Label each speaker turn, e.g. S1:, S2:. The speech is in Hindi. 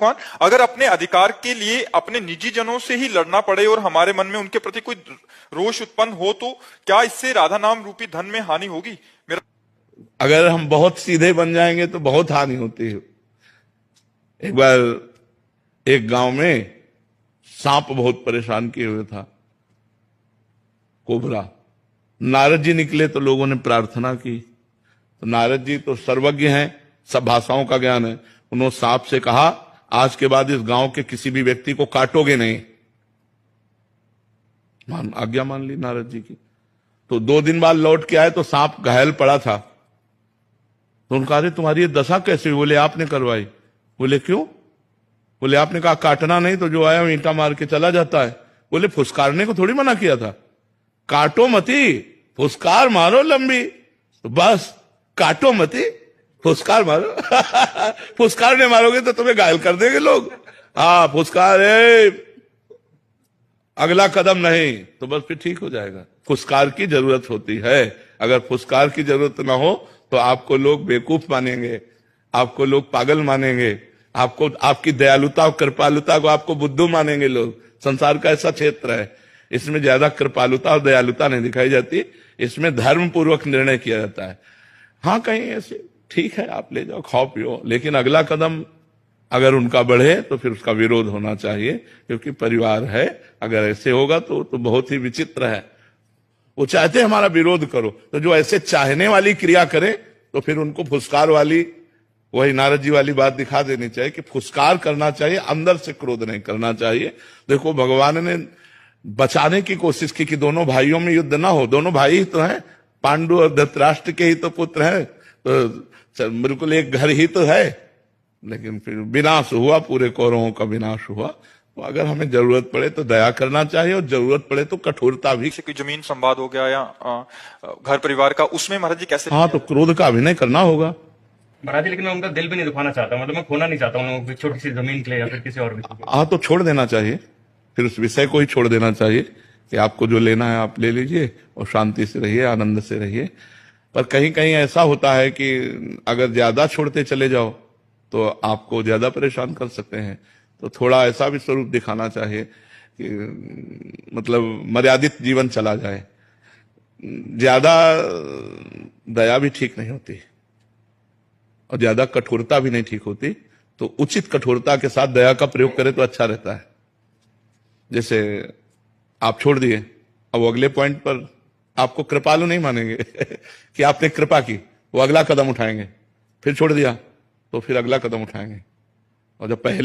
S1: कौन अगर अपने अधिकार के लिए अपने निजी जनों से ही लड़ना पड़े और हमारे मन में उनके प्रति कोई रोष उत्पन्न हो तो क्या इससे राधा नाम रूपी धन में हानि होगी? मेरा
S2: अगर हम बहुत सीधे बन जाएंगे तो बहुत हानि होती है। एक बार एक गांव में सांप बहुत परेशान किए हुए था, कोबरा। नारद जी निकले तो लोगों ने प्रार्थना की, तो नारद जी तो सर्वज्ञ हैं, सब भाषाओं का ज्ञान है। उन्होंने सांप से कहा, आज के बाद इस गांव के किसी भी व्यक्ति को काटोगे नहीं। आज्ञा मान ली नारद जी की। तो 2 दिन बाद लौट के आए तो सांप घायल पड़ा था। तो उनका, अरे तुम्हारी ये दशा कैसे हुई? बोले आपने करवाई। बोले क्यों? बोले आपने कहा काटना नहीं, तो जो आया वो ईंटा मार के चला जाता है। बोले फुसकारने को थोड़ी मना किया था, काटो मती, फुसकार मारो लंबी। तो बस काटो मती, फुसकार मारो। फुसकार नहीं मारोगे तो तुम्हें घायल कर देंगे लोग। हाँ फुसकार है, अगला कदम नहीं, तो बस फिर ठीक हो जाएगा। फुसकार की जरूरत होती है। अगर फुसकार की जरूरत ना हो तो आपको लोग बेवकूफ मानेंगे, आपको लोग पागल मानेंगे, आपको आपकी दयालुता और कृपालुता को आपको बुद्धू मानेंगे लोग। संसार का ऐसा क्षेत्र है, इसमें ज्यादा कृपालुता और दयालुता नहीं दिखाई जाती, इसमें धर्म पूर्वक निर्णय किया जाता है। हाँ कहीं ऐसे ठीक है, आप ले जाओ, खाओ पियो, लेकिन अगला कदम अगर उनका बढ़े तो फिर उसका विरोध होना चाहिए, क्योंकि परिवार है। अगर ऐसे होगा तो बहुत ही विचित्र है। वो चाहते हमारा विरोध करो, तो जो ऐसे चाहने वाली क्रिया करे तो फिर उनको फुसकार वाली, वही नारद जी वाली बात दिखा देनी चाहिए कि फुसकार करना चाहिए, अंदर से क्रोध नहीं करना चाहिए। देखो भगवान ने बचाने की कोशिश की कि दोनों भाइयों में युद्ध ना हो। दोनों भाई ही तो हैं, पांडु और धृतराष्ट्र के ही तो पुत्र हैं, तो बिल्कुल एक घर ही तो है। लेकिन फिर विनाश हुआ, पूरे कौरवों का विनाश हुआ। तो अगर हमें जरूरत पड़े तो दया करना चाहिए, और जरूरत पड़े तो कठोरता भी।
S1: कोई जमीन संवाद हो गया या घर परिवार का, उसमें महाराज जी कैसे?
S2: हाँ तो क्रोध का अभिनय करना होगा
S3: महाराज जी, लेकिन मैं उनका दिल भी नहीं दुखाना चाहता, मतलब मैं खोना नहीं चाहता हूँ छोटी सी जमीन के लिए या फिर किसी और भी।
S2: हाँ तो छोड़ देना चाहिए, फिर उस विषय को ही छोड़ देना चाहिए कि आपको जो लेना है आप ले लीजिए और शांति से रहिए, आनंद से रहिए। पर कहीं कहीं ऐसा होता है कि अगर ज्यादा छोड़ते चले जाओ तो आपको ज्यादा परेशान कर सकते हैं। तो थोड़ा ऐसा भी स्वरूप दिखाना चाहिए कि मतलब मर्यादित जीवन चला जाए। ज्यादा दया भी ठीक नहीं होती और ज्यादा कठोरता भी नहीं ठीक होती। तो उचित कठोरता के साथ दया का प्रयोग करें तो अच्छा रहता है। जैसे आप छोड़ दिए, अब अगले पॉइंट पर आपको कृपालु नहीं मानेंगे कि आपने कृपा की, वो अगला कदम उठाएंगे। फिर छोड़ दिया तो फिर अगला कदम उठाएंगे। और जब पहले